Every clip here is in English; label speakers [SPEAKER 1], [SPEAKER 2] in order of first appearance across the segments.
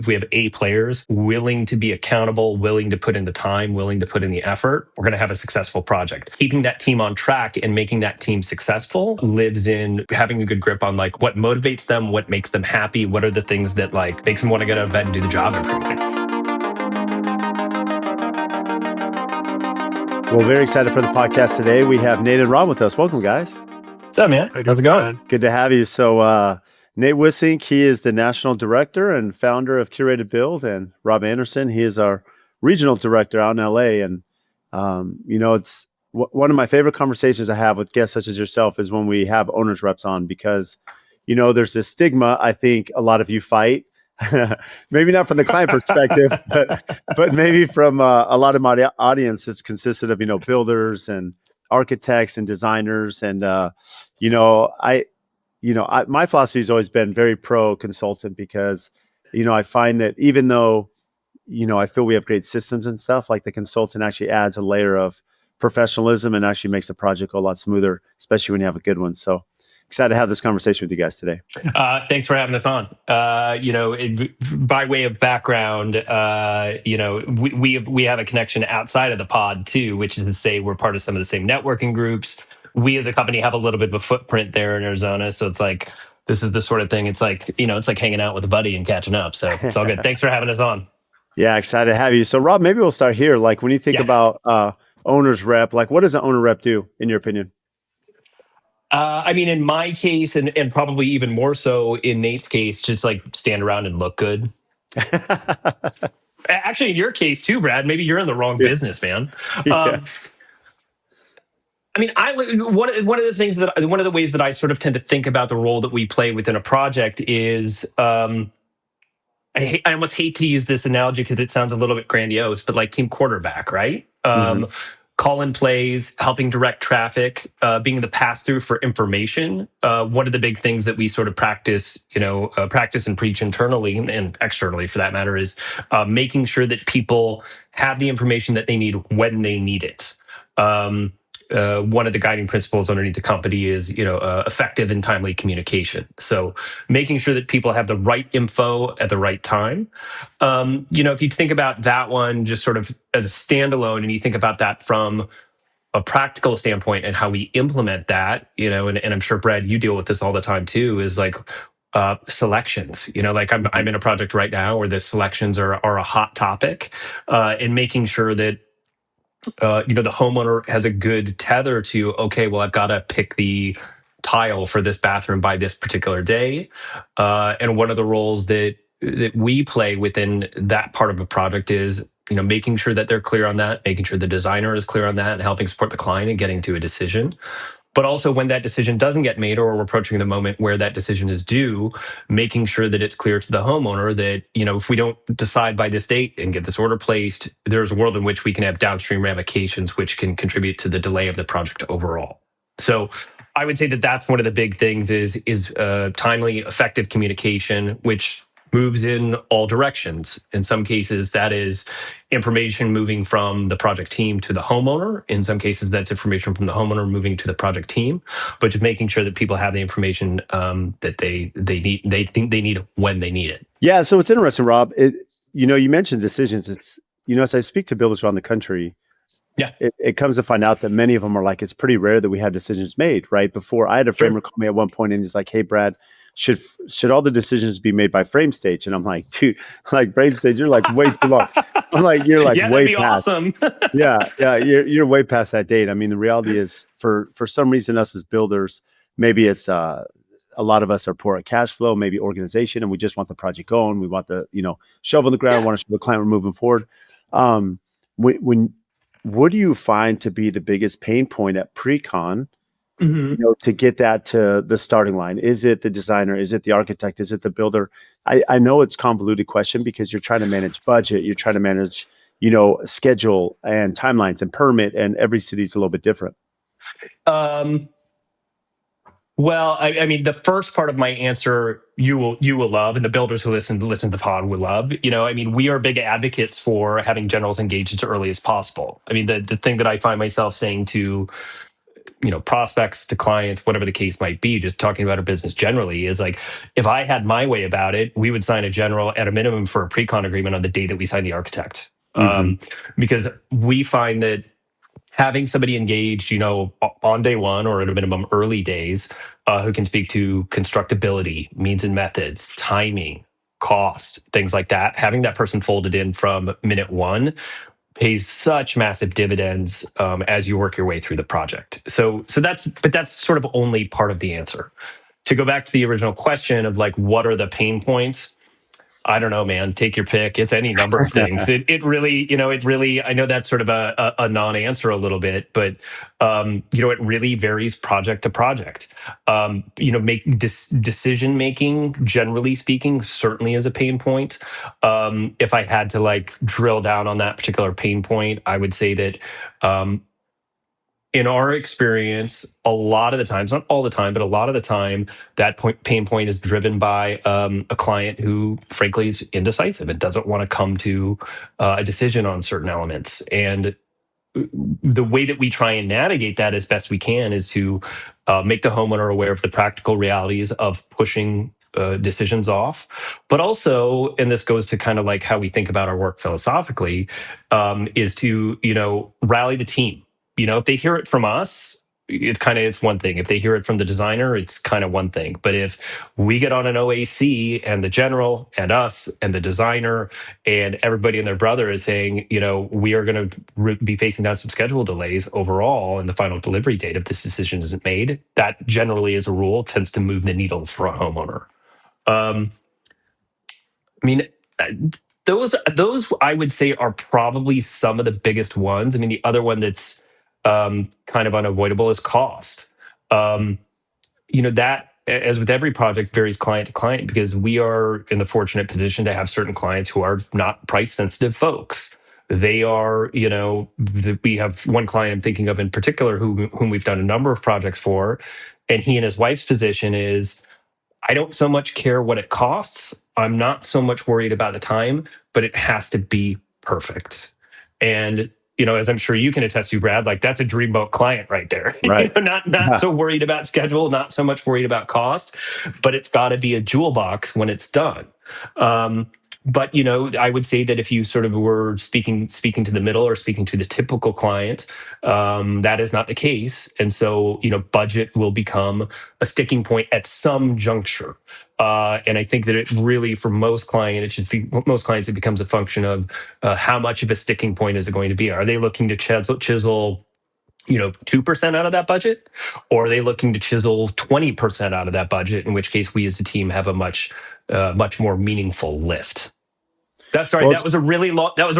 [SPEAKER 1] if we have A players willing to be accountable, willing to put in the time, willing to put in the effort, we're going to have a successful project. Keeping that team on track and making that team successful lives in having a good grip on like what motivates them, what makes them happy, what are the things that like makes them want to get out of bed and do the job every day.
[SPEAKER 2] Well, very excited for the podcast today. We have Nate and Ron with us. Welcome, guys.
[SPEAKER 1] What's up, man? How's it going?
[SPEAKER 2] Good to have you. So Nate Wissink, he is the National Director and founder of Curated Build, and Rob Anderson, he is our Regional Director out in LA. And, it's one of my favorite conversations I have with guests such as yourself is when we have owners reps on, because, there's this stigma I think a lot of you fight. Maybe not from the client perspective, but maybe from a lot of my audience. It's consisted of builders and architects and designers, and my philosophy has always been very pro consultant, because I find that even though I feel we have great systems and stuff, like the consultant actually adds a layer of professionalism and actually makes the project go a lot smoother, especially when you have a good one. So excited to have this conversation with you guys today.
[SPEAKER 1] Thanks for having us on. By way of background, we have a connection outside of the pod too, which is to say we're part of some of the same networking groups. We as a company have a little bit of a footprint there in Arizona, so it's like this is the sort of thing. It's like it's like hanging out with a buddy and catching up. So it's all good. Thanks for having us on.
[SPEAKER 2] Yeah, excited to have you. So Rob, maybe we'll start here. Like when you think about owner's rep, like what does an owner rep do in your opinion?
[SPEAKER 1] In my case, and probably even more so in Nate's case, just like stand around and look good. Actually, in your case too, Brad, maybe you're in the wrong business, man. One of the ways that I sort of tend to think about the role that we play within a project is, I almost hate to use this analogy because it sounds a little bit grandiose, but like team quarterback, right? Call-in plays, helping direct traffic, being the pass-through for information. One of the big things that we sort of practice and preach internally and externally for that matter is making sure that people have the information that they need when they need it. One of the guiding principles underneath the company is, effective and timely communication. So making sure that people have the right info at the right time. If you think about that one just sort of as a standalone, and you think about that from a practical standpoint and how we implement that, and I'm sure, Brad, you deal with this all the time too, is like selections. I'm in a project right now where the selections are a hot topic, and making sure that the homeowner has a good tether to, okay, well, I've got to pick the tile for this bathroom by this particular day. And one of the roles that we play within that part of a project is, making sure that they're clear on that, making sure the designer is clear on that, and helping support the client in getting to a decision. But also when that decision doesn't get made, or we're approaching the moment where that decision is due, making sure that it's clear to the homeowner that, if we don't decide by this date and get this order placed, there's a world in which we can have downstream ramifications, which can contribute to the delay of the project overall. So I would say that that's one of the big things is timely, effective communication, which moves in all directions. In some cases, that is information moving from the project team to the homeowner. In some cases, that's information from the homeowner moving to the project team. But just making sure that people have the information that they think they need when they need it.
[SPEAKER 2] Yeah, so it's interesting, Rob. You mentioned decisions. It's as I speak to builders around the country, it comes to find out that many of them are like, it's pretty rare that we have decisions made. Right before, I had a framer call me at one point and he's like, "Hey, Brad, should all the decisions be made by frame stage?" And I'm like, "Dude, like frame stage, you're like way too long." I'm like, "You're like way past."
[SPEAKER 1] Awesome.
[SPEAKER 2] You're way past that date. I mean, the reality is, for some reason, us as builders, maybe it's a lot of us are poor at cash flow, maybe organization, and we just want the project going. We want the shovel in the ground. Want to show the client we're moving forward. What do you find to be the biggest pain point at Precon? To get that to the starting line? Is it the designer? Is it the architect? Is it the builder? I know it's a convoluted question because you're trying to manage budget. You're trying to manage, schedule and timelines and permit, and every city's a little bit different.
[SPEAKER 1] Well, the first part of my answer you will love, and the builders who listen to the pod will love. We are big advocates for having generals engaged as early as possible. The thing that I find myself saying to prospects to clients, whatever the case might be, just talking about our business generally, is like, if I had my way about it, we would sign a general at a minimum for a pre-con agreement on the day that we sign the architect.
[SPEAKER 2] Mm-hmm.
[SPEAKER 1] Because we find that having somebody engaged, on day one or at a minimum early days, who can speak to constructability, means and methods, timing, cost, things like that, having that person folded in from minute one pays such massive dividends as you work your way through the project. So that's sort of only part of the answer. To go back to the original question of like, what are the pain points? I don't know, man. Take your pick. It's any number of things. It really. I know that's sort of a non-answer a little bit, but it really varies project to project. Make decision making, generally speaking, certainly is a pain point. If I had to like drill down on that particular pain point, I would say that in our experience, a lot of the times, not all the time, but a lot of the time, that pain point is driven by a client who, frankly, is indecisive and doesn't want to come to a decision on certain elements. And the way that we try and navigate that as best we can is to make the homeowner aware of the practical realities of pushing decisions off, but also, and this goes to kind of like how we think about our work philosophically, is to rally the team. If they hear it from us, it's one thing. If they hear it from the designer, it's kind of one thing. But if we get on an OAC and the general and us and the designer and everybody and their brother is saying, we are going to be facing down some schedule delays overall, and the final delivery date if this decision isn't made, that generally, as a rule, tends to move the needle for a homeowner. I mean, those I would say are probably some of the biggest ones. I mean, the other one that's kind of unavoidable is cost. That, as with every project, varies client to client because we are in the fortunate position to have certain clients who are not price sensitive folks. They are, we have one client I'm thinking of in particular whom we've done a number of projects for, and he and his wife's position is, I don't so much care what it costs. I'm not so much worried about the time, but it has to be perfect. And as I'm sure you can attest to, Brad, like that's a dreamboat client right there.
[SPEAKER 2] Right.
[SPEAKER 1] Not so worried about schedule, not so much worried about cost, but it's got to be a jewel box when it's done. But I would say that if you sort of were speaking to the middle or speaking to the typical client, that is not the case, and so budget will become a sticking point at some juncture. And I think that it really, for most clients, it becomes a function of how much of a sticking point is it going to be. Are they looking to chisel 2% out of that budget, or are they looking to chisel 20% out of that budget? In which case, we as a team have a much more meaningful lift.
[SPEAKER 2] Well,
[SPEAKER 1] That was a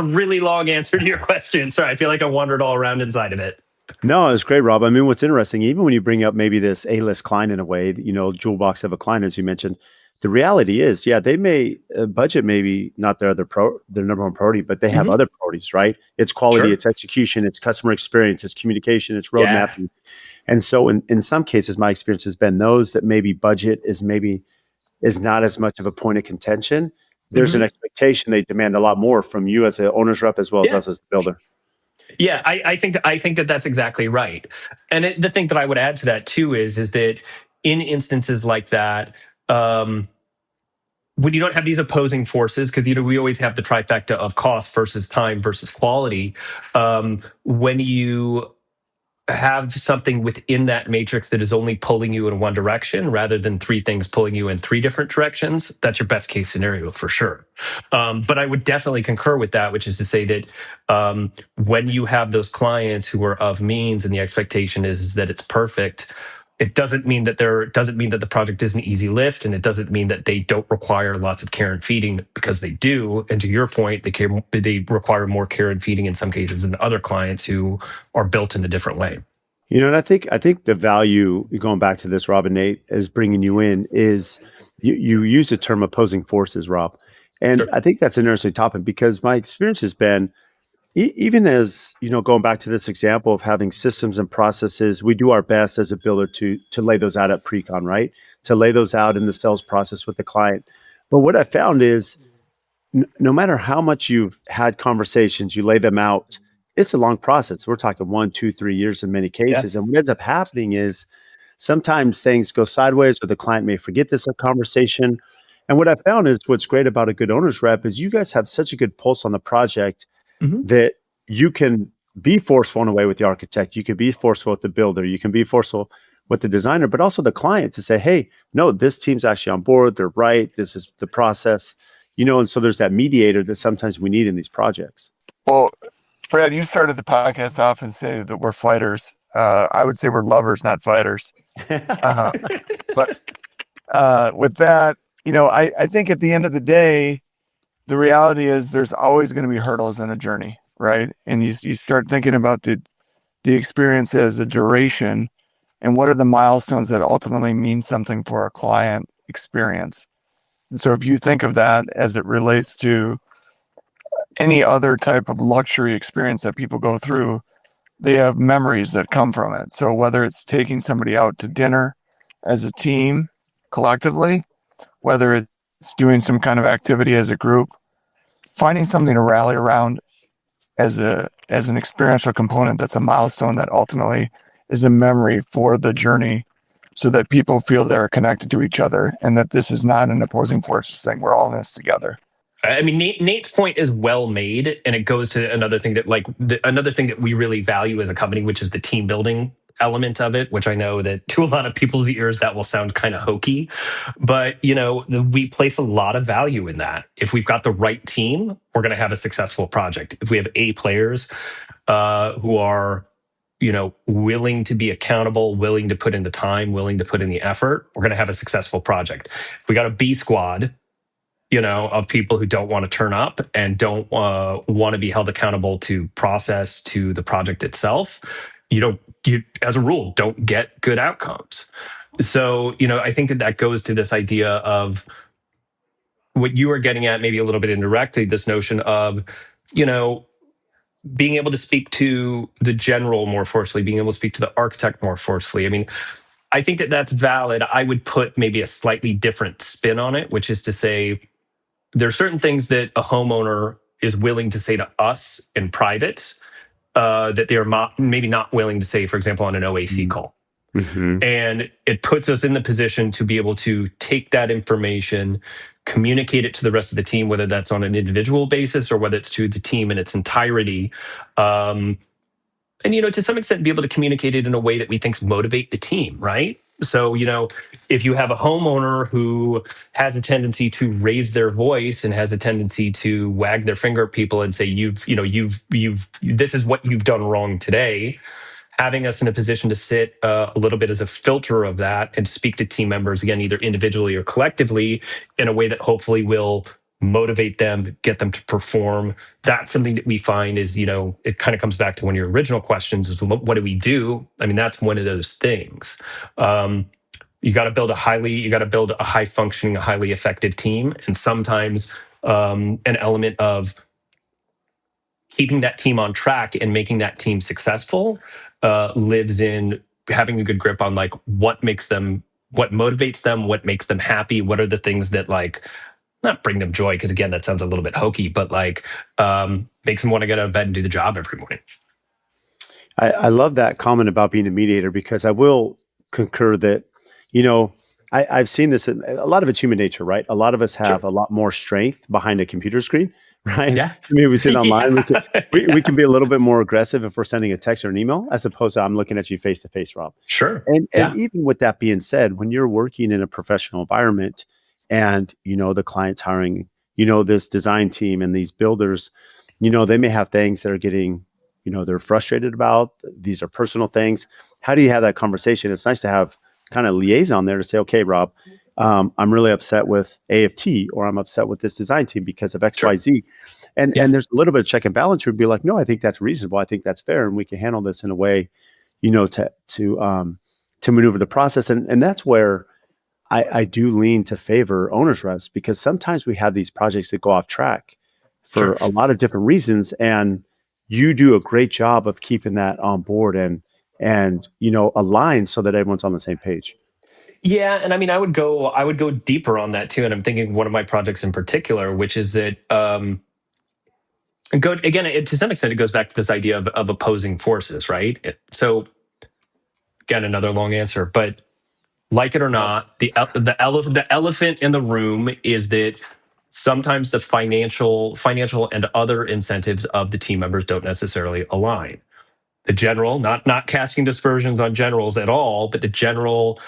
[SPEAKER 1] really long answer to your question. Sorry, I feel like I wandered all around inside of it.
[SPEAKER 2] no, it's great, Rob. I mean, what's interesting, even when you bring up maybe this A-list client in a way, jewel box of a client, as you mentioned, the reality is, yeah, they may budget maybe not their number one priority, but they have other priorities, right? It's quality,
[SPEAKER 1] Sure.
[SPEAKER 2] it's execution, it's customer experience, it's communication, it's road
[SPEAKER 1] Yeah.
[SPEAKER 2] mapping. And so in some cases, my experience has been those that maybe budget is not as much of a point of contention. There's an expectation they demand a lot more from you as an owner's rep as well as
[SPEAKER 1] Yeah.
[SPEAKER 2] us as the builder.
[SPEAKER 1] Yeah, I think that that's exactly right. And the thing that I would add to that too is that in instances like that, when you don't have these opposing forces, because we always have the trifecta of cost versus time versus quality. When you have something within that matrix that is only pulling you in one direction rather than three things pulling you in three different directions, that's your best case scenario for sure. But I would definitely concur with that, which is to say that when you have those clients who are of means and the expectation is that it's perfect, it doesn't mean that the project is an easy lift, and it doesn't mean that they don't require lots of care and feeding, because they do. And to your point, they require more care and feeding in some cases than other clients who are built in a different way.
[SPEAKER 2] And I think the value, going back to this, Rob and Nate, is bringing you in is you use the term opposing forces, Rob, and
[SPEAKER 1] Sure.
[SPEAKER 2] I think that's an interesting topic because my experience has been even as going back to this example of having systems and processes, we do our best as a builder to lay those out at Precon, right? To lay those out in the sales process with the client. But what I found is no matter how much you've had conversations, you lay them out, it's a long process. We're talking 1, 2, 3 years in many cases. And what ends up happening is sometimes things go sideways or the client may forget this conversation. And what I found is what's great about a good owner's rep is you guys have such a good pulse on the project
[SPEAKER 1] Mhm.
[SPEAKER 2] that you can be forceful in a way with the architect. You can be forceful with the builder. You can be forceful with the designer, but also the client to say, hey, no, this team's actually on board. They're right. This is the process, and so there's that mediator that sometimes we need in these projects.
[SPEAKER 3] Well, Fred, you started the podcast off and say that we're fighters. I would say we're lovers, not fighters. Uh, but with that, I think at the end of the day, the reality is there's always going to be hurdles in a journey, right? And you start thinking about the experience as a duration and what are the milestones that ultimately mean something for a client experience. And so if you think of that as it relates to any other type of luxury experience that people go through, they have memories that come from it. So whether it's taking somebody out to dinner as a team collectively, whether it's doing some kind of activity as a group, finding something to rally around as an experiential component that's a milestone that ultimately is a memory for the journey so that people feel they're connected to each other and that this is not an opposing forces thing. We're all in this together.
[SPEAKER 1] I mean, Nate's point is well made, and it goes to another thing that, another thing that we really value as a company, which is the team building element of it. Which I know that to a lot of people's ears that will sound kind of hokey, but we place a lot of value in that. If we've got the right team, we're going to have a successful project. If we have A players who are willing to be accountable, willing to put in the time, willing to put in the effort, we're going to have a successful project. If we got a B squad of people who don't want to turn up and don't want to be held accountable to process, to the project itself, you as a rule don't get good outcomes. So I think that goes to this idea of what you are getting at, maybe a little bit indirectly, this notion of being able to speak to the general more forcefully, being able to speak to the architect more forcefully. I mean, I think that that's valid. I would put maybe a slightly different spin on it, which is to say, there are certain things that a homeowner is willing to say to us in private that they are maybe not willing to say, for example, on an OAC call.
[SPEAKER 2] Mm-hmm.
[SPEAKER 1] And it puts us in the position to be able to take that information, communicate it to the rest of the team, whether that's on an individual basis or whether it's to the team in its entirety. And to some extent be able to communicate it in a way that we think motivate the team, right? So if you have a homeowner who has a tendency to raise their voice and has a tendency to wag their finger at people and say you've this is what you've done wrong today, having us in a position to sit a little bit as a filter of that and to speak to team members, again, either individually or collectively, in a way that hopefully will motivate them, get them to perform. That's something that we find is, it kind of comes back to one of your original questions is what do we do? I mean, that's one of those things. You got to build a high functioning, a highly effective team. And sometimes an element of keeping that team on track and making that team successful lives in having a good grip on what motivates them, what makes them happy, what are the things that not bring them joy, because again, that sounds a little bit hokey, but makes them want to get out of bed and do the job every morning.
[SPEAKER 2] I love that comment about being a mediator, because I will concur that, I've seen this. A lot of it's human nature, right? A lot of us have a lot more strength behind a computer screen, right?
[SPEAKER 1] Yeah.
[SPEAKER 2] I mean, we sit online.
[SPEAKER 1] Yeah.
[SPEAKER 2] We can be a little bit more aggressive if we're sending a text or an email, as opposed to I'm looking at you face to face, Rob.
[SPEAKER 1] Sure.
[SPEAKER 2] And even with that being said, when you're working in a professional environment and, the client's hiring, this design team and these builders, they may have things that are getting, they're frustrated about. These are personal things. How do you have that conversation? It's nice to have kind of liaison there to say, okay, Rob, I'm really upset with AFT, or I'm upset with this design team because of X, Y, Z. And there's a little bit of check and balance. Would be like, no, I think that's reasonable. I think that's fair. And we can handle this in a way, to maneuver the process. And that's where I do lean to favor owners reps, because sometimes we have these projects that go off track for a lot of different reasons. And you do a great job of keeping that on board and aligned so that everyone's on the same page.
[SPEAKER 1] Yeah, and I mean, I would go deeper on that too. And I'm thinking of one of my projects in particular, which is that And to some extent, it goes back to this idea of opposing forces, right? So again, another long answer, but like it or not, the elephant in the room is that sometimes the financial and other incentives of the team members don't necessarily align. The general, not casting dispersions on generals at all, but the general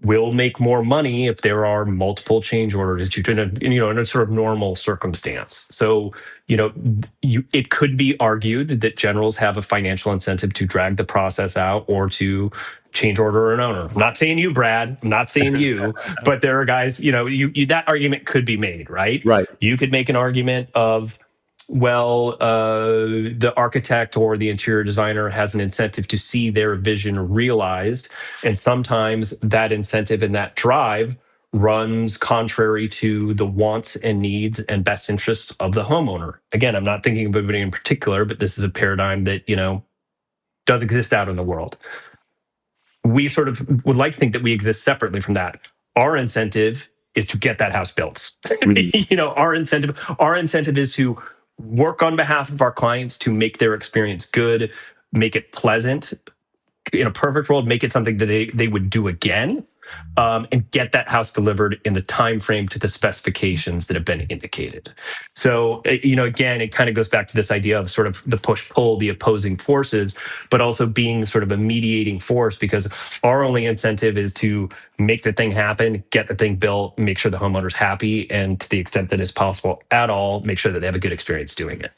[SPEAKER 1] will make more money if there are multiple change orders in a sort of normal circumstance. So, it could be argued that generals have a financial incentive to drag the process out or to change order an owner. I'm not saying you, Brad. I'm not saying you, but there are guys, that argument could be made, right?
[SPEAKER 2] Right.
[SPEAKER 1] You could make an argument of, well, the architect or the interior designer has an incentive to see their vision realized. And sometimes that incentive and that drive runs contrary to the wants and needs and best interests of the homeowner. Again, I'm not thinking of anybody in particular, but this is a paradigm that, does exist out in the world. We sort of would like to think that we exist separately from that. Our incentive is to get that house built. Our incentive is to work on behalf of our clients to make their experience good, make it pleasant. In a perfect world, make it something that they would do again, and get that house delivered in the time frame to the specifications that have been indicated. So, again, it kind of goes back to this idea of sort of the push-pull, the opposing forces, but also being sort of a mediating force, because our only incentive is to make the thing happen, get the thing built, make sure the homeowner's happy, and to the extent that it's possible at all, make sure that they have a good experience doing it.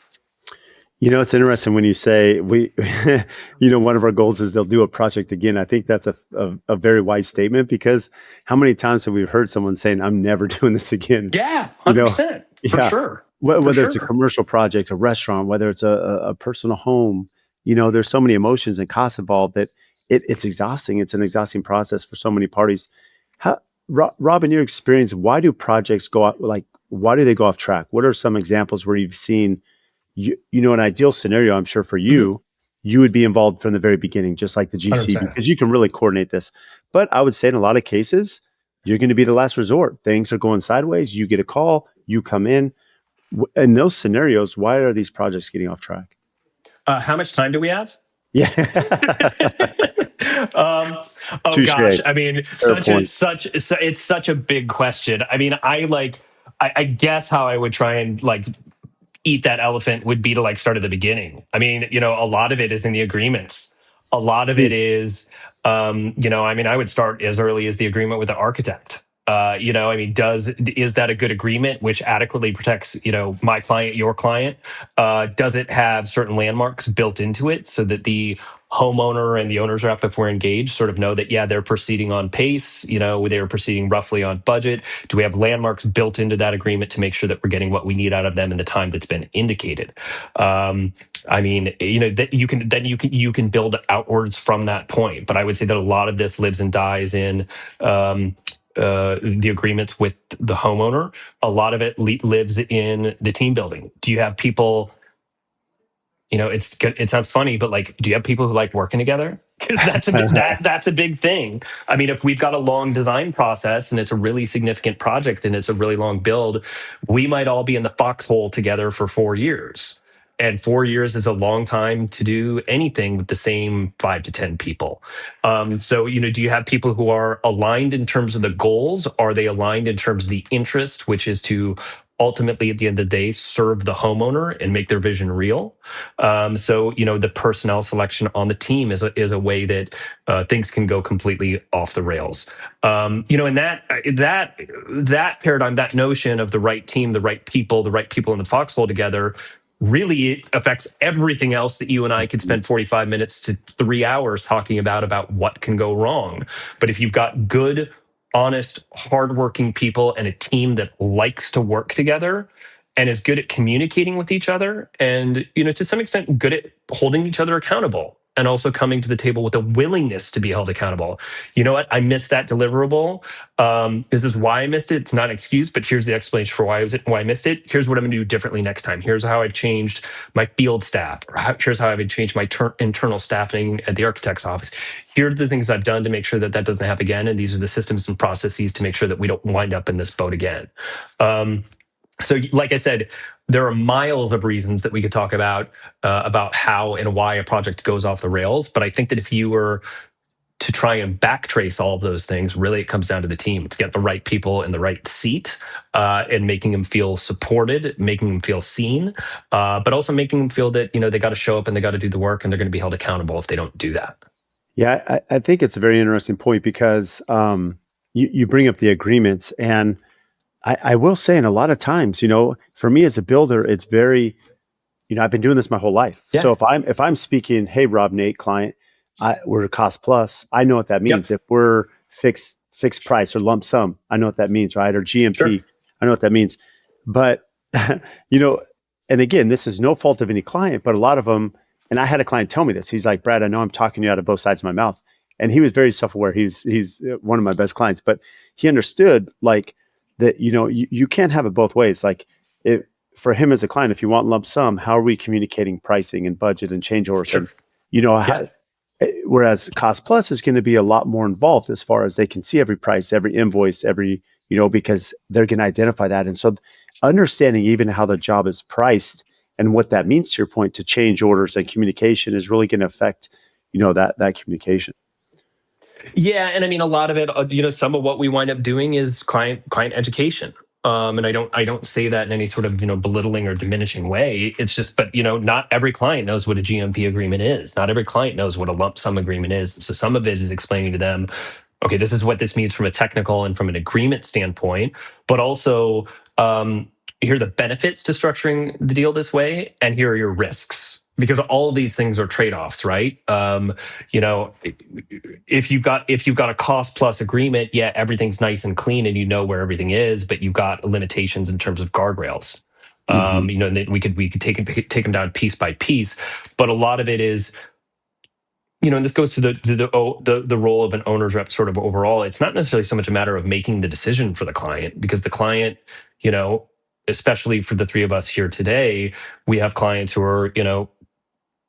[SPEAKER 2] It's interesting when you say one of our goals is they'll do a project again. I think that's a very wise statement, because how many times have we heard someone saying, I'm never doing this again?
[SPEAKER 1] Yeah, 100%, for sure.
[SPEAKER 2] Whether it's a commercial project, a restaurant, whether it's a personal home, there's so many emotions and costs involved that it's exhausting. It's an exhausting process for so many parties. Rob, in your experience, why do projects go out? Why do they go off track? What are some examples where you've seen, an ideal scenario? I'm sure for you, you would be involved from the very beginning, just like the GC, 100%. Because you can really coordinate this. But I would say in a lot of cases, you're going to be the last resort. Things are going sideways. You get a call, you come in. In those scenarios, why are these projects getting off track?
[SPEAKER 1] How much time do we have?
[SPEAKER 2] Yeah. Touché.
[SPEAKER 1] Gosh, I mean, it's such a big question. I mean, I guess how I would try and eat that elephant would be to start at the beginning. I mean, a lot of it is in the agreements. A lot of it is, I would start as early as the agreement with the architect. Is that a good agreement which adequately protects, my client, your client? Does it have certain landmarks built into it so that the homeowner and the owner's rep, if we're engaged, sort of know that, yeah, they're proceeding on pace, they're proceeding roughly on budget? Do we have landmarks built into that agreement to make sure that we're getting what we need out of them in the time that's been indicated? That you can build outwards from that point. But I would say that a lot of this lives and dies in the agreements with the homeowner. A lot of it lives in the team building. Do you have people? It sounds funny, but do you have people who like working together? Because that's a big thing. I mean, if we've got a long design process and it's a really significant project and it's a really long build, we might all be in the foxhole together for 4 years. And 4 years is a long time to do anything with the same 5 to 10 people. So, do you have people who are aligned in terms of the goals? Are they aligned in terms of the interest, which is to ultimately, at the end of the day, serve the homeowner and make their vision real? The personnel selection on the team is a way that things can go completely off the rails. And that paradigm, that notion of the right team, the right people in the foxhole together, really affects everything else that you and I could spend 45 minutes to 3 hours talking about what can go wrong. But if you've got good, honest, hardworking people and a team that likes to work together and is good at communicating with each other and, to some extent, good at holding each other accountable and also coming to the table with a willingness to be held accountable. You know what? I missed that deliverable. This is why I missed it. It's not an excuse, but here's the explanation for why I missed it. Here's what I'm going to do differently next time. Here's how I've changed my field staff. Or here's how I've changed my internal staffing at the architect's office. Here are the things I've done to make sure that doesn't happen again. And these are the systems and processes to make sure that we don't wind up in this boat again. So like I said, there are miles of reasons that we could talk about how and why a project goes off the rails. But I think that if you were to try and backtrace all of those things, really it comes down to the team. To get the right people in the right seat, and making them feel supported, making them feel seen, but also making them feel that they got to show up and they got to do the work, and they're going to be held accountable if they don't do that.
[SPEAKER 2] Yeah, I think it's a very interesting point because you bring up the agreements, and I will say, in a lot of times, for me as a builder, it's very, I've been doing this my whole life.
[SPEAKER 1] Yeah.
[SPEAKER 2] So if I'm speaking, hey, Rob, Nate, client, we're cost plus, I know what that means.
[SPEAKER 1] Yep.
[SPEAKER 2] If we're fixed price or lump sum, I know what that means, right? Or GMP,
[SPEAKER 1] Sure.
[SPEAKER 2] I know what that means. But, and again, this is no fault of any client, but a lot of them, and I had a client tell me this. He's like, Brad, I know I'm talking to you out of both sides of my mouth. And he was very self-aware. He's one of my best clients, but he understood like that, you can't have it both ways. Like for him as a client, if you want lump sum, how are we communicating pricing and budget and change orders?
[SPEAKER 1] Sure.
[SPEAKER 2] And, whereas cost plus is going to be a lot more involved as far as they can see every price, every invoice, because they're going to identify that. And so understanding even how the job is priced and what that means, to your point, to change orders and communication is really going to affect, that communication.
[SPEAKER 1] Yeah, and I mean, a lot of it, some of what we wind up doing is client education. And I don't say that in any sort of belittling or diminishing way. It's just, but not every client knows what a GMP agreement is. Not every client knows what a lump sum agreement is. So some of it is explaining to them, okay, this is what this means from a technical and from an agreement standpoint, but also here are the benefits to structuring the deal this way, and here are your risks. Because all of these things are trade-offs, right? If you've got a cost plus agreement, yeah, everything's nice and clean, and you know where everything is, but you've got limitations in terms of guardrails.
[SPEAKER 2] Mm-hmm.
[SPEAKER 1] And that we could take them down piece by piece, but a lot of it is, and this goes to the role of an owner's rep sort of overall. It's not necessarily so much a matter of making the decision for the client, because the client, especially for the three of us here today, we have clients who are,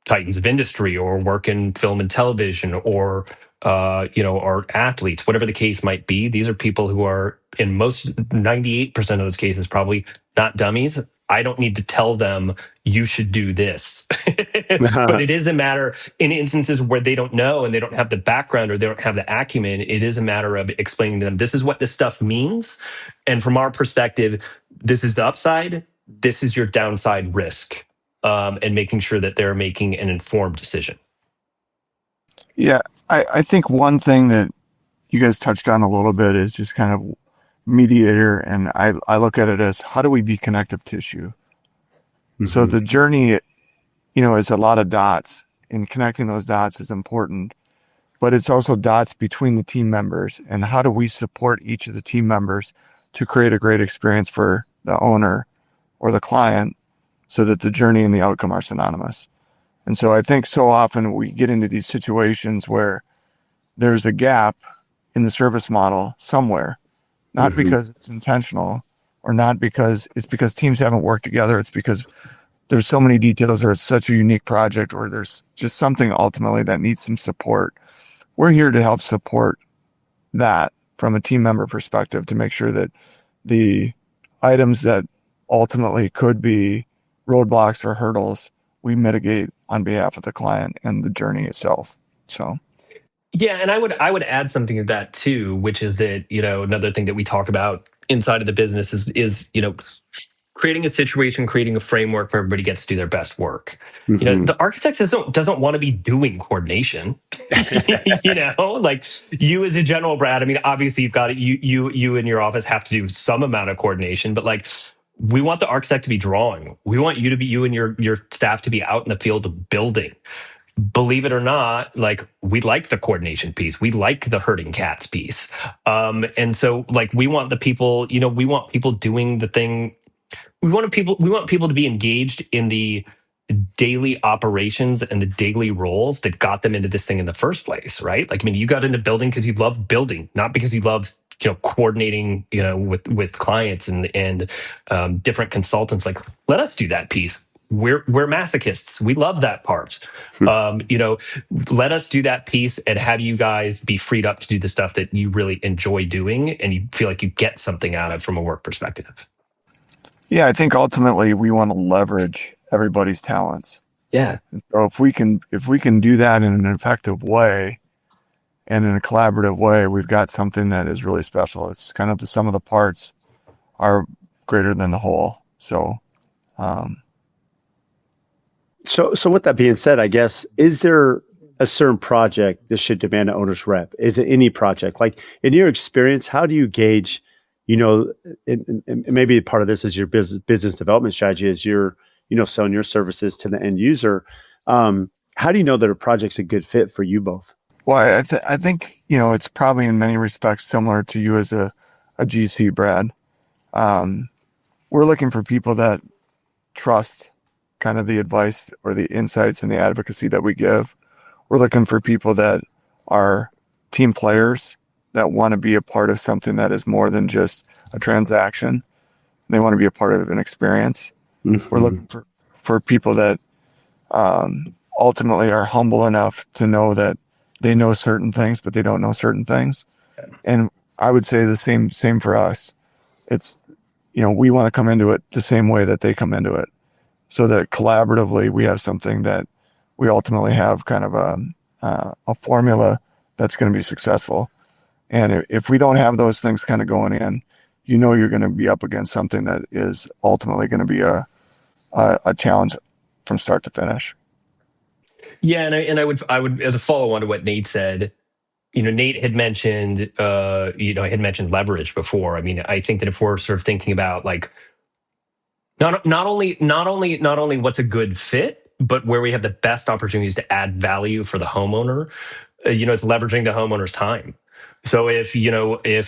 [SPEAKER 1] titans of industry or work in film and television or are athletes, whatever the case might be. These are people who are, in most 98% of those cases, probably not dummies. I don't need to tell them you should do this. But it is a matter, in instances where they don't know and they don't have the background or they don't have the acumen, it is a matter of explaining to them, this is what this stuff means. And from our perspective, this is the upside, this is your downside risk. And making sure that they're making an informed decision.
[SPEAKER 3] Yeah, I think one thing that you guys touched on a little bit is just kind of mediator, and I look at it as, how do we be connective tissue? Mm-hmm. So the journey, is a lot of dots, and connecting those dots is important, but it's also dots between the team members, and how do we support each of the team members to create a great experience for the owner or the client, so that the journey and the outcome are synonymous. And so I think so often we get into these situations where there's a gap in the service model somewhere, not mm-hmm. because it's intentional, or not because it's because teams haven't worked together. It's because there's so many details, or it's such a unique project, or there's just something ultimately that needs some support. We're here to help support that from a team member perspective, to make sure that the items that ultimately could be roadblocks or hurdles, we mitigate on behalf of the client and the journey itself. So,
[SPEAKER 1] yeah, and I would add something to that too, which is that another thing that we talk about inside of the business is creating a situation, creating a framework where everybody gets to do their best work.
[SPEAKER 2] Mm-hmm.
[SPEAKER 1] The architect doesn't want to be doing coordination. Like you as a general, Brad. I mean, obviously you've got you in your office have to do some amount of coordination, but like, we want the architect to be drawing. We want you and your staff to be out in the field of building. Believe it or not, like, we like the coordination piece. We like the herding cats piece. And so like, we want the people, we want people doing the thing. We want people to be engaged in the daily operations and the daily roles that got them into this thing in the first place, right? Like, I mean, you got into building because you love building, not because you love coordinating, with clients and different consultants. Like, let us do that piece. We're masochists. We love that part. Let us do that piece and have you guys be freed up to do the stuff that you really enjoy doing and you feel like you get something out of from a work perspective.
[SPEAKER 3] Yeah, I think ultimately we want to leverage everybody's talents.
[SPEAKER 1] Yeah.
[SPEAKER 3] So if we can do that in an effective way and in a collaborative way, we've got something that is really special. It's kind of the sum of the parts are greater than the whole. So,
[SPEAKER 2] So with that being said, I guess, is there a certain project that should demand an owner's rep? Is it any project? Like in your experience, how do you gauge, and maybe part of this is your business development strategy is you're, selling your services to the end user. How do you know that a project's a good fit for you both?
[SPEAKER 3] well, I think, it's probably in many respects similar to you as a GC, Brad. We're looking for people that trust kind of the advice or the insights and the advocacy that we give. We're looking for people that are team players that want to be a part of something that is more than just a transaction. They want to be a part of an experience.
[SPEAKER 2] Mm-hmm.
[SPEAKER 3] We're looking for people that ultimately are humble enough to know that they know certain things, but they don't know certain things. And I would say the same for us. It's, we want to come into it the same way that they come into it, so that collaboratively we have something that we ultimately have kind of a formula that's going to be successful. And if we don't have those things kind of going in, you're going to be up against something that is ultimately going to be a challenge from start to finish.
[SPEAKER 1] Yeah, and I would as a follow on to what Nate said. Nate had mentioned leverage before. I mean, I think that if we're sort of thinking about like not only what's a good fit, but where we have the best opportunities to add value for the homeowner, it's leveraging the homeowner's time. So if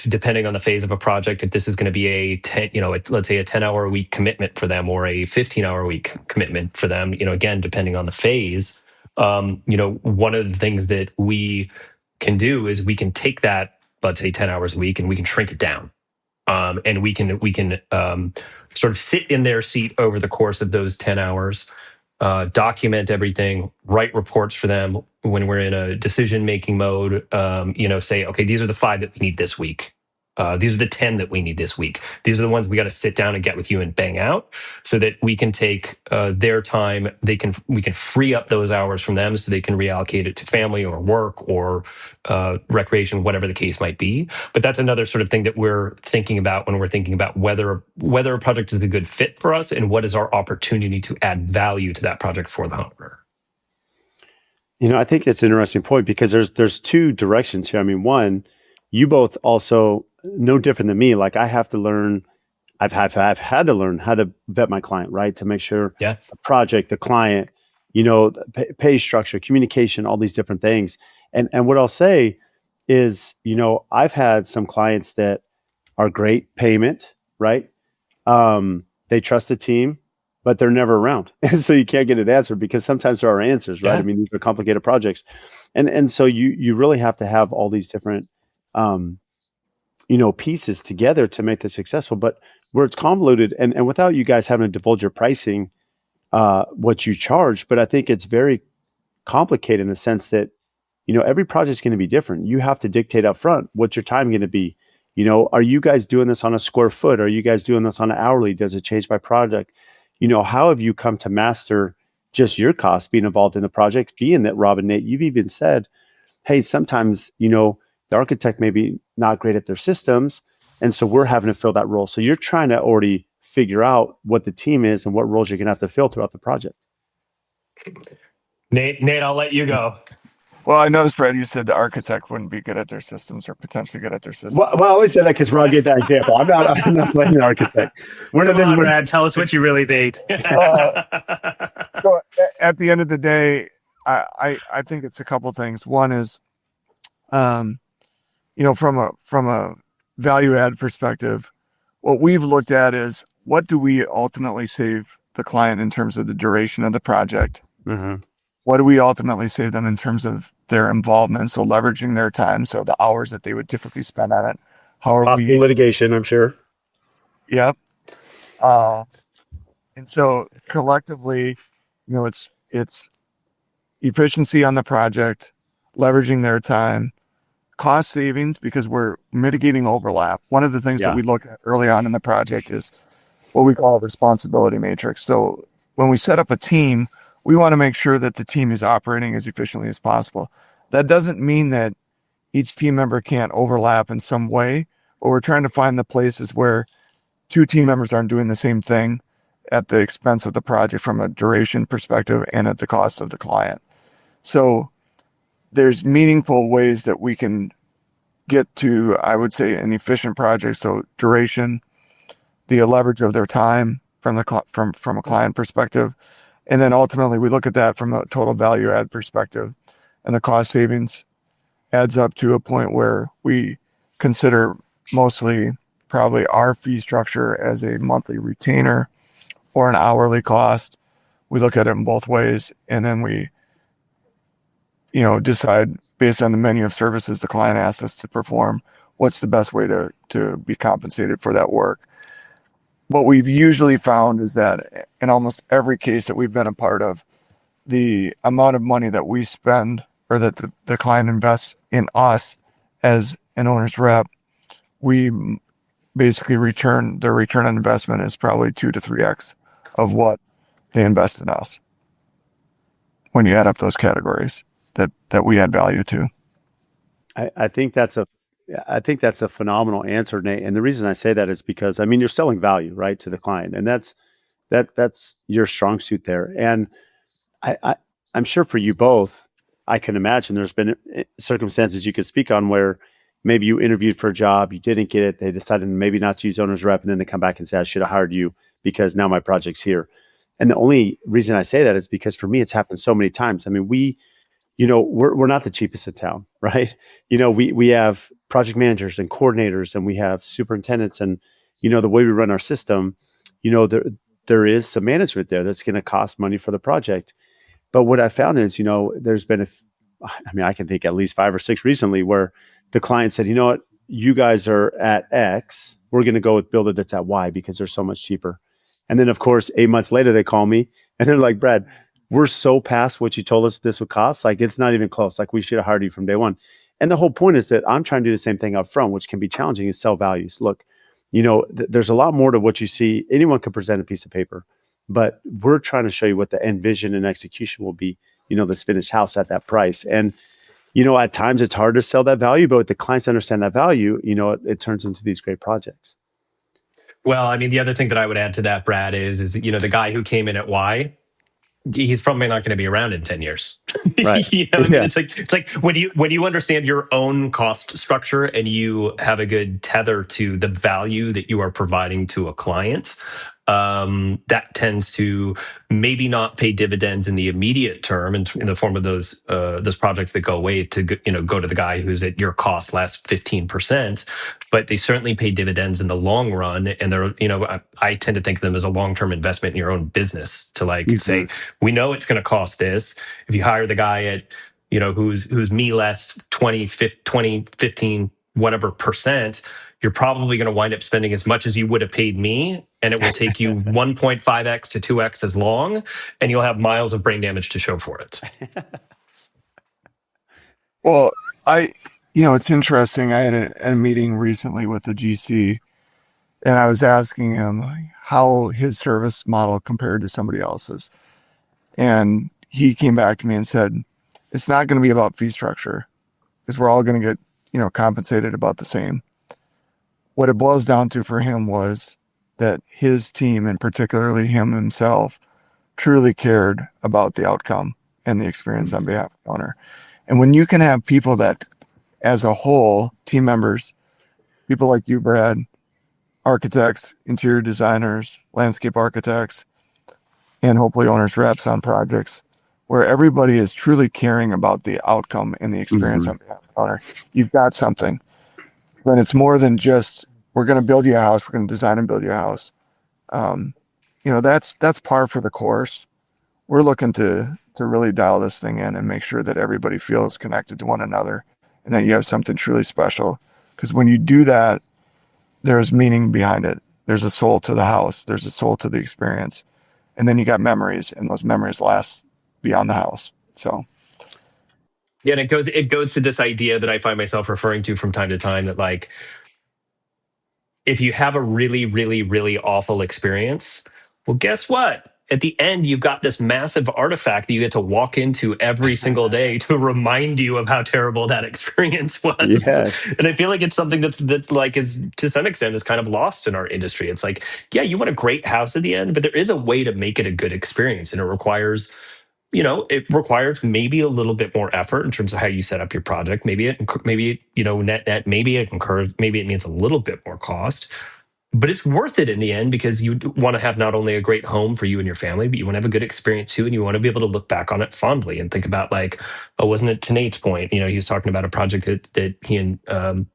[SPEAKER 1] depending on the phase of a project, if this is going to be a 10, let's say a 10-hour a week commitment for them or a 15-hour a week commitment for them, again, depending on the phase, one of the things that we can do is we can take that, let's say 10 hours a week, and we can shrink it down. And we can sort of sit in their seat over the course of those 10 hours, document everything, write reports for them when we're in a decision-making mode, say, okay, these are the 5 that we need this week. These are the 10 that we need this week. These are the ones we got to sit down and get with you and bang out, so that we can take their time. We can free up those hours from them, so they can reallocate it to family or work or recreation, whatever the case might be. But that's another sort of thing that we're thinking about when we're thinking about whether a project is a good fit for us and what is our opportunity to add value to that project for the homeowner.
[SPEAKER 2] I think that's an interesting point because there's 2 directions here. I mean, one, you both also no different than me. Like I have to learn, I've had to learn how to vet my client, right? To make sure the project, the client, pay structure, communication, all these different things. And what I'll say is, I've had some clients that are great payment, right? They trust the team, but they're never around. And so you can't get an answer because sometimes there are answers, right?
[SPEAKER 1] Yeah.
[SPEAKER 2] I mean, these are complicated projects. And so you really have to have all these different, pieces together to make this successful, but where it's convoluted and without you guys having to divulge your pricing, what you charge, but I think it's very complicated in the sense that, every project is going to be different. You have to dictate up front, what's your time going to be? Are you guys doing this on a square foot? Are you guys doing this on an hourly? Does it change by project? How have you come to master just your costs being involved in the project? Being that, Rob and Nate, you've even said, hey, sometimes, the architect may be not great at their systems. And so we're having to fill that role. So you're trying to already figure out what the team is and what roles you're going to have to fill throughout the project.
[SPEAKER 1] Nate, I'll let you go.
[SPEAKER 3] Well, I noticed, Brad, you said the architect wouldn't be good at their systems or potentially good at their systems.
[SPEAKER 2] Well, I always say that because Rob gave that example. I'm not blaming the architect.
[SPEAKER 4] Brad, tell us what you really think.
[SPEAKER 3] So at the end of the day, I think it's a couple things. One is, from a value add perspective, what we've looked at is what do we ultimately save the client in terms of the duration of the project?
[SPEAKER 2] Mm-hmm.
[SPEAKER 3] What do we ultimately save them in terms of their involvement? So leveraging their time, so the hours that they would typically spend on it. How are
[SPEAKER 2] Possible litigation, I'm sure.
[SPEAKER 3] Yep. And so collectively, it's efficiency on the project, leveraging their time, cost savings because we're mitigating overlap. One of the things that we look at early on in the project is what we call a responsibility matrix. So when we set up a team, we want to make sure that the team is operating as efficiently as possible. That doesn't mean that each team member can't overlap in some way, but we're trying to find the places where two team members aren't doing the same thing at the expense of the project from a duration perspective and at the cost of the client. So there's meaningful ways that we can get to, I would say, an efficient project. So duration, the leverage of their time from a client perspective, and then ultimately we look at that from a total value add perspective, and the cost savings adds up to a point where we consider mostly probably our fee structure as a monthly retainer or an hourly cost. We look at it in both ways, and then we decide based on the menu of services the client asks us to perform, what's the best way to be compensated for that work. What we've usually found is that in almost every case that we've been a part of, the amount of money that we spend or that the client invests in us as an owner's rep, we basically their return on investment is probably 2 to 3x of what they invest in us when you add up those categories that we add value to.
[SPEAKER 2] I think that's a phenomenal answer, Nate. And the reason I say that is because, I mean, you're selling value, right, to the client, and that's your strong suit there. And I'm sure for you both, I can imagine there's been circumstances you could speak on where maybe you interviewed for a job, you didn't get it, they decided maybe not to use owner's rep, and then they come back and say, I should have hired you because now my project's here. And the only reason I say that is because for me, it's happened so many times. I mean, we're not the cheapest in town, right? We have project managers and coordinators, and we have superintendents, and the way we run our system, there is some management there that's going to cost money for the project. But what I found is, there's been I can think at least 5 or 6 recently where the client said, you know what, you guys are at X, we're going to go with build it that's at Y because they're so much cheaper. And then of course, 8 months later, they call me and they're like, Brad, we're so past what you told us this would cost. Like, it's not even close. Like, we should have hired you from day one. And the whole point is that I'm trying to do the same thing up front, which can be challenging, is sell values. Look, there's a lot more to what you see. Anyone can present a piece of paper, but we're trying to show you what the end vision and execution will be, this finished house at that price. And, at times it's hard to sell that value, but with the clients understand that value, it turns into these great projects.
[SPEAKER 1] Well, I mean, the other thing that I would add to that, Brad, is the guy who came in at Y, he's probably not going to be around in 10 years.
[SPEAKER 2] Right.
[SPEAKER 1] I mean, it's like when you understand your own cost structure and you have a good tether to the value that you are providing to a client, that tends to maybe not pay dividends in the immediate term in the form of those projects that go away to go to the guy who's at your cost less 15%, but they certainly pay dividends in the long run. And they're I tend to think of them as a long-term investment in your own business to say, we know it's going to cost this. If you hire the guy at who's me less 20, 15 whatever percent, you're probably going to wind up spending as much as you would have paid me, and it will take you 1.5x to 2x as long, and you'll have miles of brain damage to show for it.
[SPEAKER 3] Well, it's interesting. I had a meeting recently with the GC, and I was asking him how his service model compared to somebody else's. And he came back to me and said, it's not going to be about fee structure, because we're all going to get, compensated about the same. What it boils down to for him was that his team, and particularly him himself, truly cared about the outcome and the experience on behalf of the owner. And when you can have people that, as a whole, team members, people like you, Brad, architects, interior designers, landscape architects, and hopefully owners reps on projects, where everybody is truly caring about the outcome and the experience on behalf of the owner, you've got something. Then it's more than just, we're going to build you a house, we're going to design and build you a house. That's par for the course. We're looking to really dial this thing in and make sure that everybody feels connected to one another, and that you have something truly special. Because when you do that, there's meaning behind it. There's a soul to the house. There's a soul to the experience. And then you got memories, and those memories last beyond the house. So.
[SPEAKER 1] Yeah, and it goes to this idea that I find myself referring to from time to time, that like, if you have a really, really, really awful experience, well, guess what? At the end, you've got this massive artifact that you get to walk into every single day to remind you of how terrible that experience was.
[SPEAKER 2] Yes.
[SPEAKER 1] And I feel like it's something that like is to some extent is kind of lost in our industry. It's like, yeah, you want a great house at the end, but there is a way to make it a good experience, and it requires maybe a little bit more effort in terms of how you set up your project. Maybe net, maybe it needs a little bit more cost, but it's worth it in the end because you want to have not only a great home for you and your family, but you want to have a good experience too. And you want to be able to look back on it fondly and think about like, oh, wasn't it to Nate's point? He was talking about a project that he and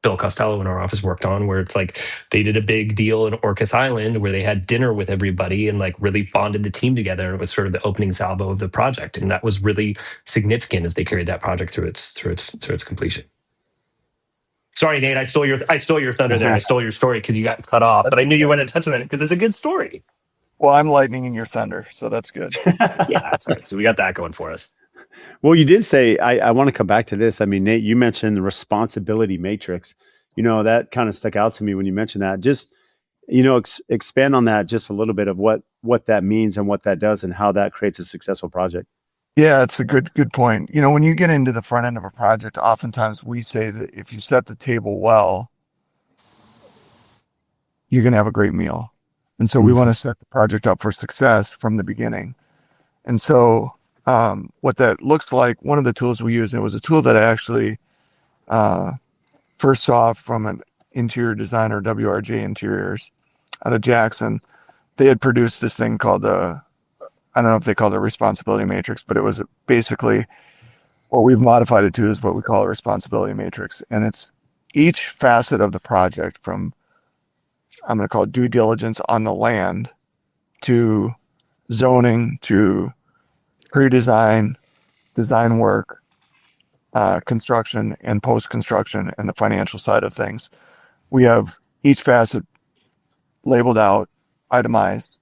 [SPEAKER 1] Bill Costello in our office worked on where it's like they did a big deal in Orcas Island where they had dinner with everybody and like really bonded the team together. And it was sort of the opening salvo of the project. And that was really significant as they carried that project through its completion. Sorry, Nate, I stole your thunder there. I stole your story because you got cut off, but I knew you wanted to touch on it because it's a good story.
[SPEAKER 3] Well, I'm lightning in your thunder, so that's good.
[SPEAKER 1] Yeah, that's good. So we got that going for us.
[SPEAKER 2] Well, you did say, I want to come back to this. I mean, Nate, you mentioned the responsibility matrix. That kind of stuck out to me when you mentioned that. Just, expand on that just a little bit of what that means and what that does and how that creates a successful project.
[SPEAKER 3] Yeah, it's a good point. When you get into the front end of a project, oftentimes we say that if you set the table well, you're going to have a great meal. And so we want to set the project up for success from the beginning. And so what that looks like, one of the tools we use, and it was a tool that I actually first saw from an interior designer, WRJ Interiors, out of Jackson. They had produced this thing called I don't know if they called it a responsibility matrix, but it was basically what we've modified it to is what we call a responsibility matrix. And it's each facet of the project from, I'm going to call it due diligence on the land to zoning to pre-design, design work, construction and post-construction and the financial side of things. We have each facet labeled out, itemized,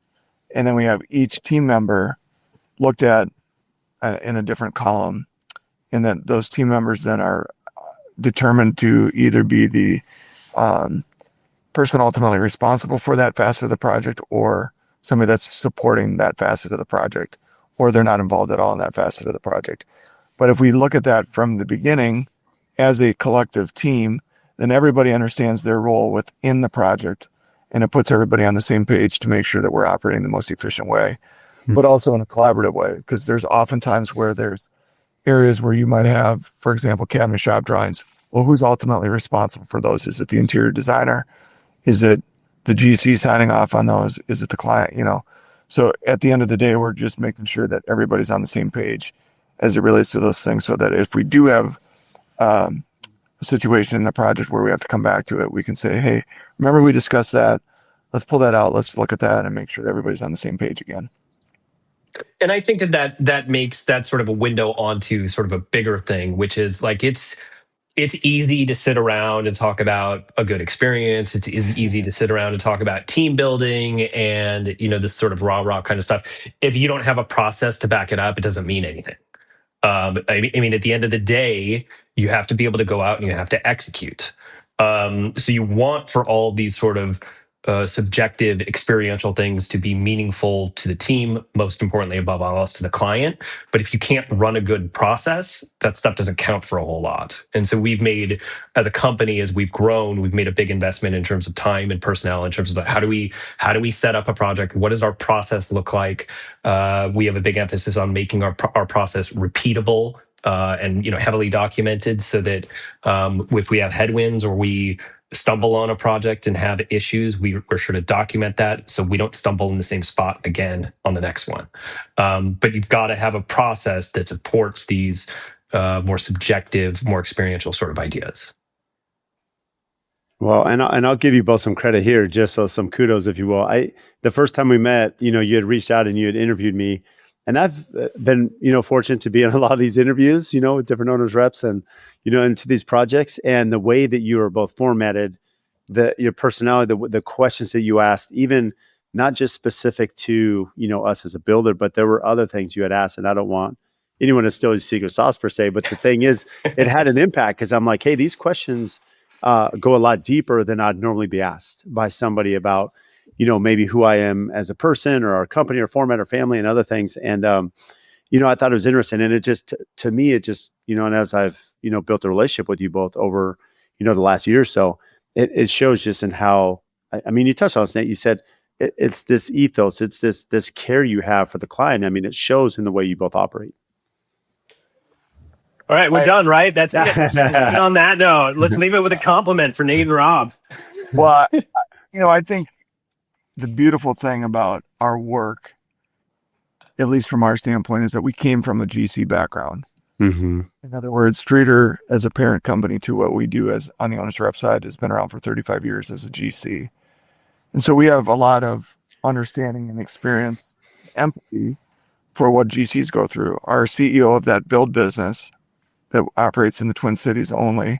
[SPEAKER 3] and then we have each team member looked at in a different column. And then those team members then are determined to either be the person ultimately responsible for that facet of the project or somebody that's supporting that facet of the project, or they're not involved at all in that facet of the project. But if we look at that from the beginning as a collective team, then everybody understands their role within the project. And it puts everybody on the same page to make sure that we're operating the most efficient way, but also in a collaborative way. Because there's oftentimes where there's areas where you might have, for example, cabinet shop drawings. Well, who's ultimately responsible for those? Is it the interior designer? Is it the GC signing off on those? Is it the client? So at the end of the day, we're just making sure that everybody's on the same page as it relates to those things, so that if we do have a situation in the project where we have to come back to it, we can say, hey, remember we discussed that? Let's pull that out. Let's look at that and make sure that everybody's on the same page again.
[SPEAKER 1] And I think that makes that sort of a window onto sort of a bigger thing, which is like it's easy to sit around and talk about a good experience. It's easy to sit around and talk about team building and this sort of rah kind of stuff. If you don't have a process to back it up, it doesn't mean anything. I mean, at the end of the day, you have to be able to go out and you have to execute. So you want for all these sort of subjective experiential things to be meaningful to the team, most importantly, above all else, to the client. But if you can't run a good process, that stuff doesn't count for a whole lot. And so we've made, as a company, as we've grown, we've made a big investment in terms of time and personnel, in terms of how do we set up a project? What does our process look like? We have a big emphasis on making our process repeatable and heavily documented, so that if we have headwinds or we stumble on a project and have issues, we're sure to document that so we don't stumble in the same spot again on the next one. But you've got to have a process that supports these more subjective, more experiential sort of ideas.
[SPEAKER 2] Well, and I'll give you both some credit here, just so some kudos, if you will. The first time we met, you had reached out and you had interviewed me, and I've been, fortunate to be in a lot of these interviews, with different owners, reps, and into these projects. And the way that you are both formatted, your personality, the questions that you asked, even not just specific to us as a builder, but there were other things you had asked, and I don't want anyone to steal your secret sauce per se. But the thing is, it had an impact because I'm like, hey, these questions go a lot deeper than I'd normally be asked by somebody about, maybe who I am as a person or our company or format or family and other things. And, I thought it was interesting. And it just, to me, it just, and as I've, built a relationship with you both over, the last year or so, it shows just in how, I mean, you touched on this, Nate. You said it's this ethos, it's this care you have for the client. I mean, it shows in the way you both operate.
[SPEAKER 4] All right, we're done, right? That's it. On that note, let's leave it with a compliment for Nate and Rob.
[SPEAKER 3] Well, I think the beautiful thing about our work, at least from our standpoint, is that we came from a GC background.
[SPEAKER 2] Mm-hmm.
[SPEAKER 3] In other words, Streeter, as a parent company to what we do as on the owner's rep side, has been around for 35 years as a GC. And so we have a lot of understanding and experience, empathy for what GCs go through. Our CEO of that build business that operates in the Twin Cities only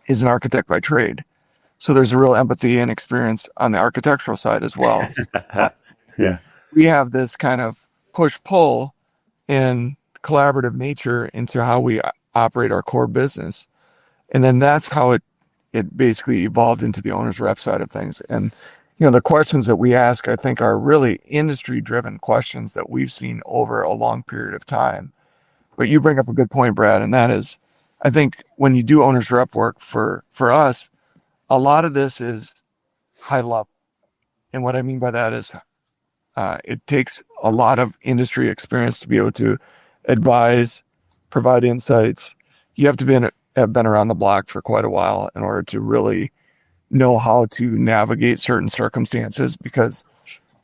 [SPEAKER 3] is an architect by trade. So there's a real empathy and experience on the architectural side as well.
[SPEAKER 2] Yeah.
[SPEAKER 3] We have this kind of push-pull and collaborative nature into how we operate our core business. And then that's how it basically evolved into the owner's rep side of things. And, the questions that we ask, I think, are really industry-driven questions that we've seen over a long period of time. But you bring up a good point, Brad, and that is, I think when you do owner's rep work for us, a lot of this is high level. And what I mean by that is it takes a lot of industry experience to be able to advise, provide insights. You have to have been around the block for quite a while in order to really know how to navigate certain circumstances, because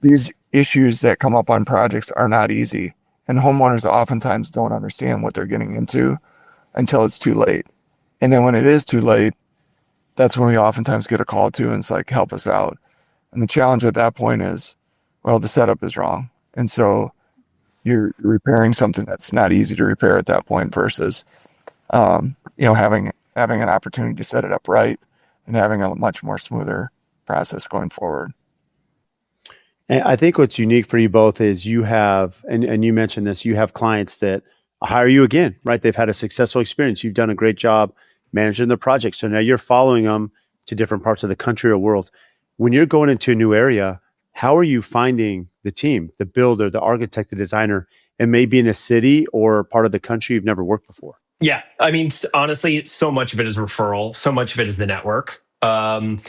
[SPEAKER 3] these issues that come up on projects are not easy. And homeowners oftentimes don't understand what they're getting into until it's too late. And then when it is too late, that's when we oftentimes get a call to, and it's like, help us out. And the challenge at that point is, well, the setup is wrong. And so you're repairing something that's not easy to repair at that point versus, having an opportunity to set it up right and having a much more smoother process going forward.
[SPEAKER 2] And I think what's unique for you both is you have, and you mentioned this, you have clients that hire you again, right? They've had a successful experience. You've done a great job managing the project. So now you're following them to different parts of the country or world. When you're going into a new area, how are you finding the team, the builder, the architect, the designer, and maybe in a city or part of the country you've never worked before?
[SPEAKER 1] Yeah, I mean, honestly, so much of it is referral. So much of it is the network. You're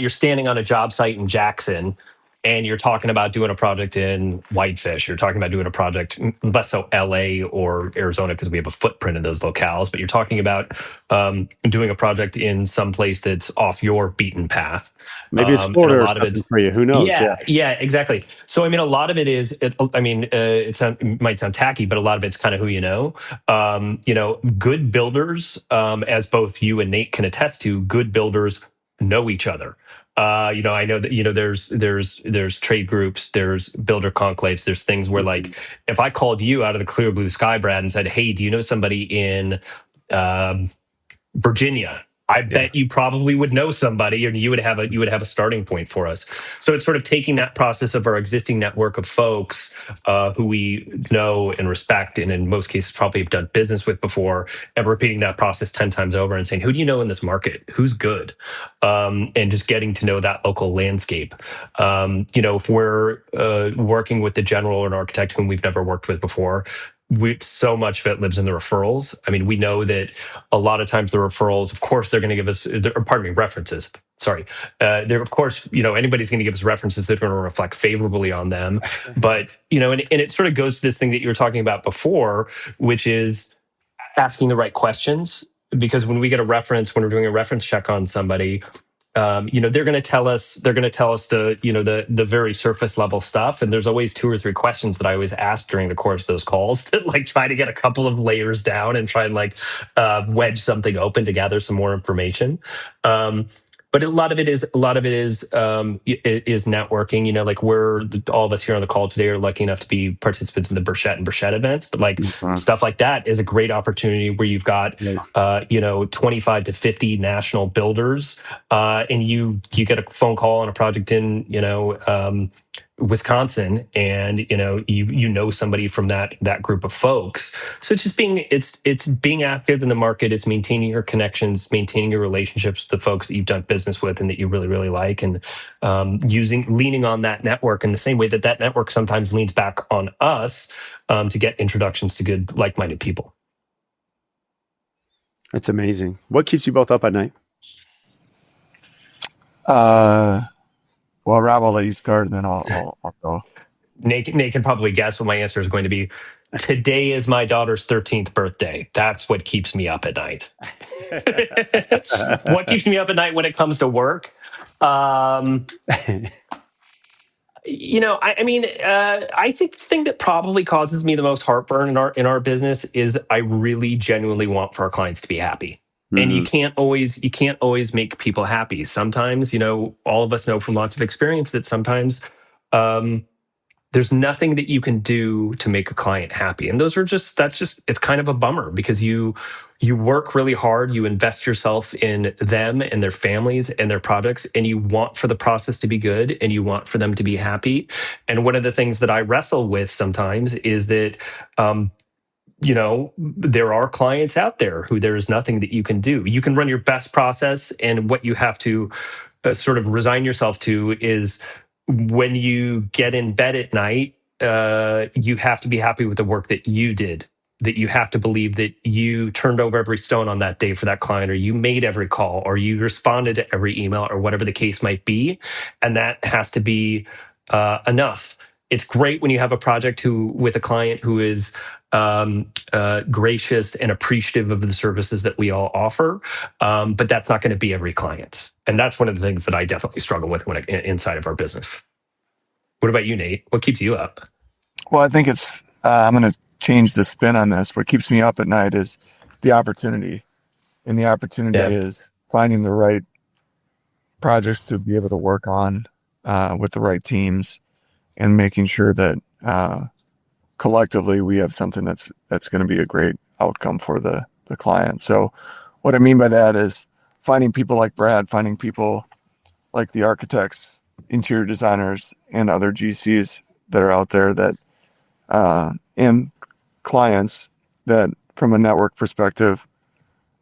[SPEAKER 1] standing on a job site in Jackson, and you're talking about doing a project in Whitefish. You're talking about doing a project, less so LA or Arizona, because we have a footprint in those locales. But you're talking about doing a project in some place that's off your beaten path.
[SPEAKER 2] Maybe it's Florida or something for you. Who knows?
[SPEAKER 1] Yeah, exactly. So, I mean, a lot of it is, it might sound tacky, but a lot of it's kind of who you know. Good builders, as both you and Nate can attest to, good builders know each other. I know that, there's trade groups, there's builder conclaves, there's things where, like, if I called you out of the clear blue sky, Brad, and said, hey, do you know somebody in Virginia? I bet you probably would know somebody, and you would have a starting point for us. So it's sort of taking that process of our existing network of folks who we know and respect, and in most cases probably have done business with before, and repeating that process 10 times over and saying, who do you know in this market? Who's good? And just getting to know that local landscape. If we're working with the general or an architect whom we've never worked with before, so much of it lives in the referrals. I mean, we know that a lot of times the referrals, of course, they're going to give us, references. Sorry. Of course, anybody's going to give us references that are going to reflect favorably on them. But, and it sort of goes to this thing that you were talking about before, which is asking the right questions. Because when we get a reference, when we're doing a reference check on somebody, they're going to tell us the very surface level stuff. And there's always 2 or 3 questions that I always ask during the course of those calls that, like, try to get a couple of layers down and try and wedge something open to gather some more information. But a lot of it is networking. Like, all of us here on the call today are lucky enough to be participants in the Burchette and Burchette events. But stuff like that is a great opportunity where you've got 25 to 50 national builders, and you get a phone call on a project in Wisconsin, and you know somebody from that group of folks. So it's just it's being active in the market. It's maintaining your connections, maintaining your relationships with the folks that you've done business with and that you really really like, and leaning on that network in the same way that network sometimes leans back on us to get introductions to good like-minded people.
[SPEAKER 2] That's amazing. What keeps you both up at night?
[SPEAKER 3] Well, Rob, I'll let you start, and then I'll go.
[SPEAKER 1] Nate can probably guess what my answer is going to be. Today is my daughter's 13th birthday. That's what keeps me up at night. What keeps me up at night when it comes to work? I think the thing that probably causes me the most heartburn in our business is I really genuinely want for our clients to be happy. And you can't always make people happy. Sometimes, all of us know from lots of experience that sometimes there's nothing that you can do to make a client happy. And it's kind of a bummer because you work really hard, you invest yourself in them and their families and their projects, and you want for the process to be good and you want for them to be happy. And one of the things that I wrestle with sometimes is that there are clients out there who there is nothing that you can do. You can run your best process, and what you have to sort of resign yourself to is when you get in bed at night, you have to be happy with the work that you did, that you have to believe that you turned over every stone on that day for that client, or you made every call, or you responded to every email, or whatever the case might be. And that has to be enough. It's great when you have a project with a client who is gracious and appreciative of the services that we all offer, but that's not going to be every client. And that's one of the things that I definitely struggle with inside of our business. What about you, Nate? What keeps you up?
[SPEAKER 3] Well, I think it's I'm going to change the spin on this. What keeps me up at night is the opportunity, and the opportunity is finding the right projects to be able to work on with the right teams, and making sure that collectively we have something that's going to be a great outcome for the client. So what I mean by that is finding people like Brad, finding people like the architects, interior designers, and other GCs that are out there that and clients that from a network perspective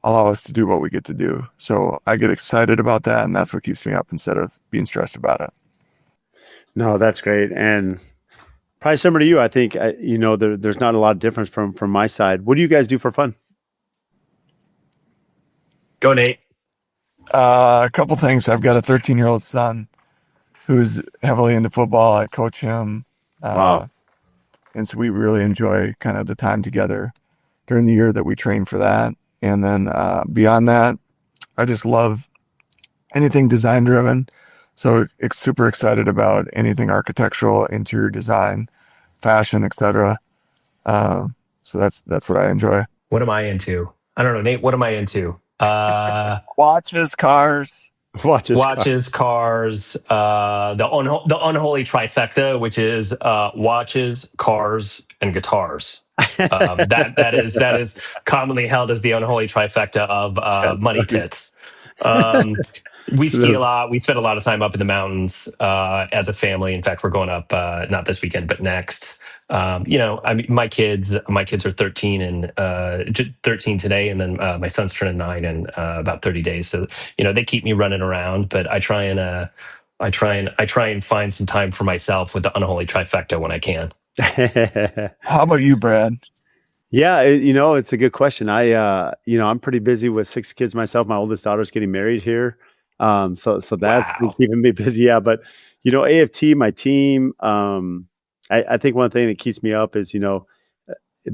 [SPEAKER 3] allow us to do what we get to do. So I get excited about that, and that's what keeps me up instead of being stressed about it.
[SPEAKER 2] No, that's great. And probably similar to you, I think, there's not a lot of difference from my side. What do you guys do for fun?
[SPEAKER 1] Go, Nate.
[SPEAKER 3] A couple things. I've got a 13-year-old son who's heavily into football. I coach him.
[SPEAKER 2] Wow.
[SPEAKER 3] And so we really enjoy kind of the time together during the year that we train for that. And then beyond that, I just love anything design driven. So it's super excited about anything architectural, interior design, fashion, etc. So that's what I enjoy.
[SPEAKER 1] What am I into? I don't know, Nate. What am I into?
[SPEAKER 3] Watches, cars.
[SPEAKER 1] Cars, the unholy trifecta, which is watches, cars, and guitars. That is commonly held as the unholy trifecta of money pits. We ski a lot. We spend a lot of time up in the mountains as a family. In fact, we're going up not this weekend, but next. My kids are 13 and 13 today, and then my son's turning 9 in about 30 days. So they keep me running around, but I try and find some time for myself with the unholy trifecta when I can.
[SPEAKER 3] How about you, Brad?
[SPEAKER 2] Yeah, it's a good question. I'm pretty busy with 6 kids myself. My oldest daughter's getting married here. So that's been keeping me busy. Yeah. But, AFT, my team, I think one thing that keeps me up is,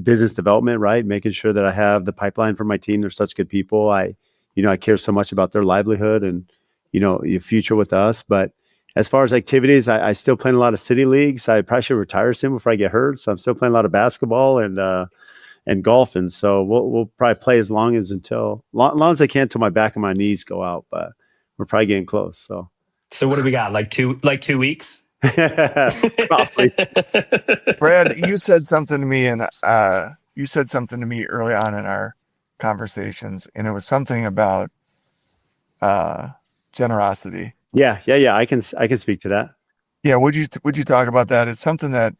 [SPEAKER 2] business development, right? Making sure that I have the pipeline for my team. They're such good people. I care so much about their livelihood and, the future with us. But as far as activities, I still play in a lot of city leagues. I probably should retire soon before I get hurt. So I'm still playing a lot of basketball and golf. And so we'll probably play as long as I can till my back and my knees go out. But we're probably getting close. So
[SPEAKER 1] what do we got? Like 2 weeks?
[SPEAKER 2] Probably.
[SPEAKER 3] Brad, you said something to me, and early on in our conversations, and it was something about generosity.
[SPEAKER 2] Yeah. I can speak to that.
[SPEAKER 3] Yeah, would you talk about that? It's something that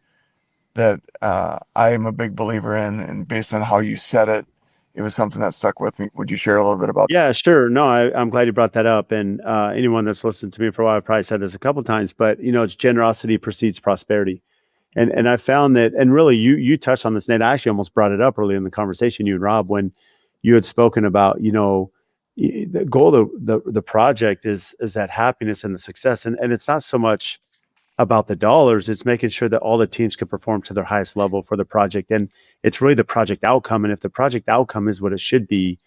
[SPEAKER 3] I am a big believer in, and based on how you said it, it was something that stuck with me. Would you share a little bit about that?
[SPEAKER 2] Yeah, sure. No, I'm glad you brought that up. And anyone that's listened to me for a while, I've probably said this a couple times, but it's generosity precedes prosperity. And I found that, and really you touched on this, Nate. I actually almost brought it up earlier in the conversation, you and Rob, when you had spoken about, the goal of the project is that happiness and the success. And it's not so much about the dollars, it's making sure that all the teams can perform to their highest level for the project. And it's really the project outcome. And if the project outcome is what it should be,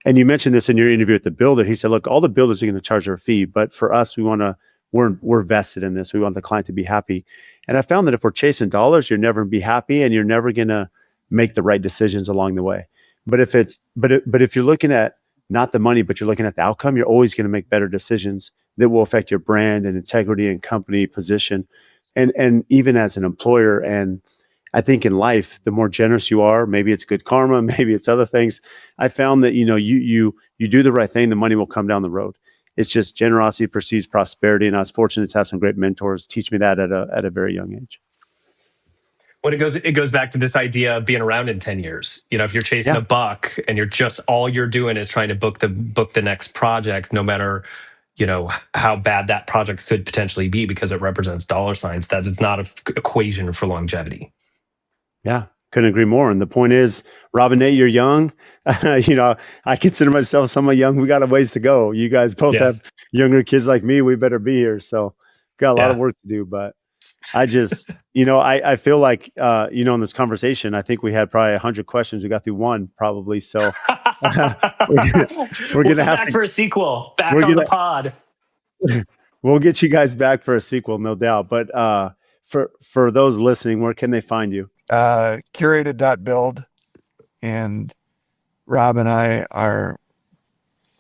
[SPEAKER 2] and you mentioned this in your interview with the builder, he said, look, all the builders are going to charge their fee, but for us, we're vested in this. We want the client to be happy. And I found that if we're chasing dollars, you're never going to be happy and you're never going to make the right decisions along the way. But if you're looking at not the money, but you're looking at the outcome, you're always going to make better decisions that will affect your brand and integrity and company position. And even as an employer, and I think in life, the more generous you are, maybe it's good karma, maybe it's other things. I found that, you do the right thing, the money will come down the road. It's just generosity precedes prosperity. And I was fortunate to have some great mentors teach me that at a very young age.
[SPEAKER 1] When it goes back to this idea of being around in 10 years. If you're chasing a buck and all you're doing is trying to book the next project, no matter, how bad that project could potentially be because it represents dollar signs, that is not an equation for longevity.
[SPEAKER 2] Yeah, couldn't agree more. And the point is, Rob and Nate, you're young. I consider myself somewhat young. We got a ways to go. You guys both have younger kids like me. We better be here. So got a lot of work to do, but I just, I feel like, in this conversation, I think we had probably 100 questions. We got through one probably. So we're going to have
[SPEAKER 1] back for a sequel back on the pod.
[SPEAKER 2] We'll get you guys back for a sequel, no doubt. But for those listening, where can they find you?
[SPEAKER 3] Curated.build, and Rob and I are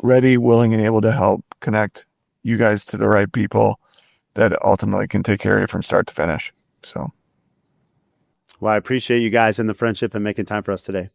[SPEAKER 3] ready, willing, and able to help connect you guys to the right people that ultimately can take care of you from start to finish. So,
[SPEAKER 2] well, I appreciate you guys and the friendship and making time for us today.